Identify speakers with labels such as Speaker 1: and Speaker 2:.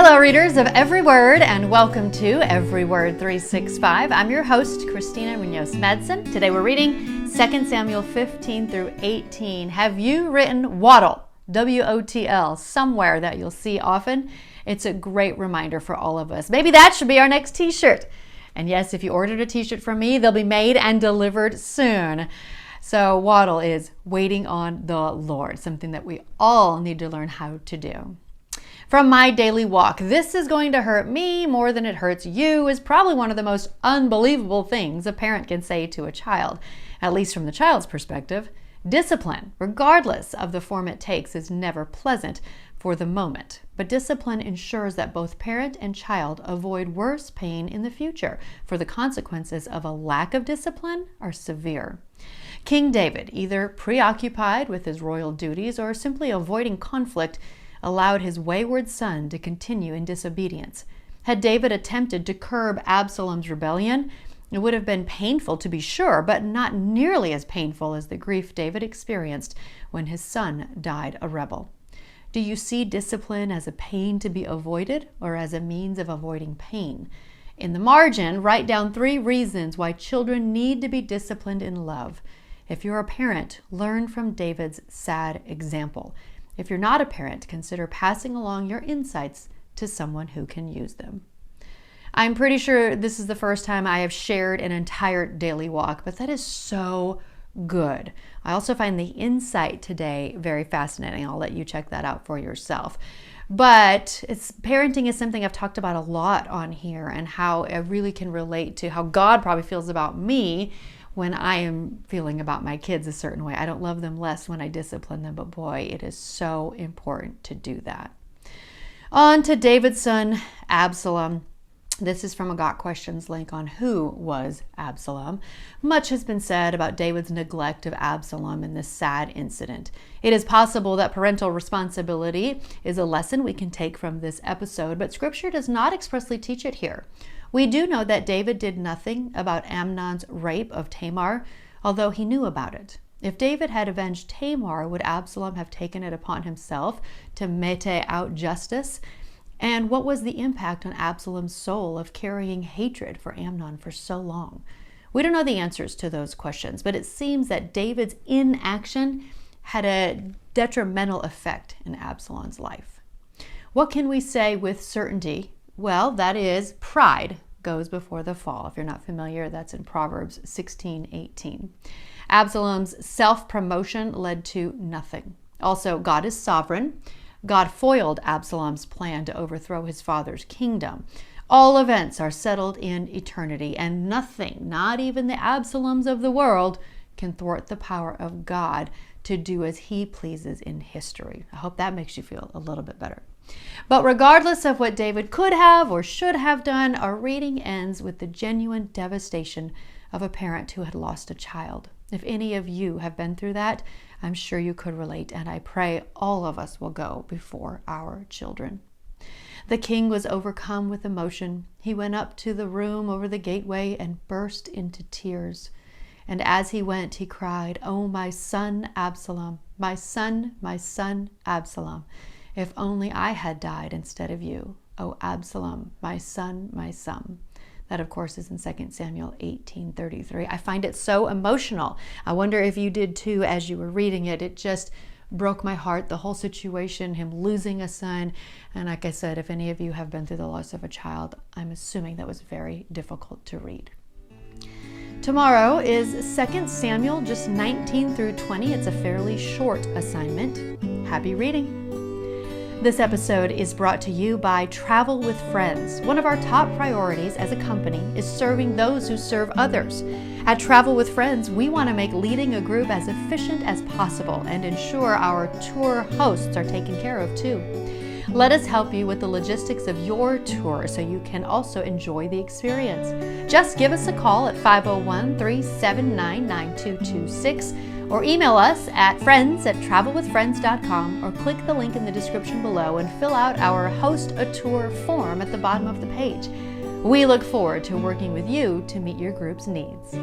Speaker 1: Hello, readers of Every Word, and welcome to Every Word 365. I'm your host, Christina Munoz-Madsen. Today we're reading 2 Samuel 15 through 18. Have you written WOTL, W-O-T-L, somewhere that you'll see often? It's a great reminder for all of us. Maybe that should be our next t-shirt. And yes, if you ordered a t-shirt from me, they'll be made and delivered soon. So WOTL is waiting on the Lord, something that we all need to learn how to do. From my daily walk, this is going to hurt me more than it hurts you is probably one of the most unbelievable things a parent can say to a child, at least from the child's perspective. Discipline, regardless of the form it takes, is never pleasant for the moment, but discipline ensures that both parent and child avoid worse pain in the future, for the consequences of a lack of discipline are severe. King David, either preoccupied with his royal duties or simply avoiding conflict, allowed his wayward son to continue in disobedience. Had David attempted to curb Absalom's rebellion, it would have been painful to be sure, but not nearly as painful as the grief David experienced when his son died a rebel. Do you see discipline as a pain to be avoided or as a means of avoiding pain? In the margin, write down 3 reasons why children need to be disciplined in love. If you're a parent, learn from David's sad example. If you're not a parent, consider passing along your insights to someone who can use them. I'm pretty sure this is the first time I have shared an entire daily walk, but that is so good. I also find the insight today very fascinating. I'll let you check that out for yourself. But parenting is something I've talked about a lot on here, and how I really can relate to how God probably feels about me when I am feeling about my kids a certain way. I don't love them less when I discipline them, but boy, it is so important to do that. On to David's son, Absalom. This is from a Got Questions link on who was Absalom. Much has been said about David's neglect of Absalom in this sad incident. It is possible that parental responsibility is a lesson we can take from this episode, but Scripture does not expressly teach it here. We do know that David did nothing about Amnon's rape of Tamar, although he knew about it. If David had avenged Tamar, would Absalom have taken it upon himself to mete out justice? And what was the impact on Absalom's soul of carrying hatred for Amnon for so long? We don't know the answers to those questions, but it seems that David's inaction had a detrimental effect in Absalom's life. What can we say with certainty? Well, that is, pride goes before the fall. If you're not familiar, that's in Proverbs 16:18. Absalom's self-promotion led to nothing. Also, God is sovereign. God foiled Absalom's plan to overthrow his father's kingdom. All events are settled in eternity, and nothing, not even the Absaloms of the world, can thwart the power of God to do as he pleases in history. I hope that makes you feel a little bit better. But regardless of what David could have or should have done, our reading ends with the genuine devastation of a parent who had lost a child. If any of you have been through that, I'm sure you could relate, and I pray all of us will go before our children. The king was overcome with emotion. He went up to the room over the gateway and burst into tears. And as he went, he cried, "Oh, my son Absalom, my son, Absalom. If only I had died instead of you. Oh, Absalom, my son, my son." That, of course, is in 2 Samuel 18:33. I find it so emotional. I wonder if you did too as you were reading it. It just broke my heart, the whole situation, him losing a son. And like I said, if any of you have been through the loss of a child, I'm assuming that was very difficult to read. Tomorrow is 2 Samuel, just 19 through 20. It's a fairly short assignment. Happy reading. This episode is brought to you by Travel with Friends. One of our top priorities as a company is serving those who serve others. At Travel with Friends, we want to make leading a group as efficient as possible and ensure our tour hosts are taken care of too. Let us help you with the logistics of your tour so you can also enjoy the experience. Just give us a call at 501-379-9226 or email us at friends@travelwithfriends.com or click the link in the description below and fill out our Host a Tour form at the bottom of the page. We look forward to working with you to meet your group's needs.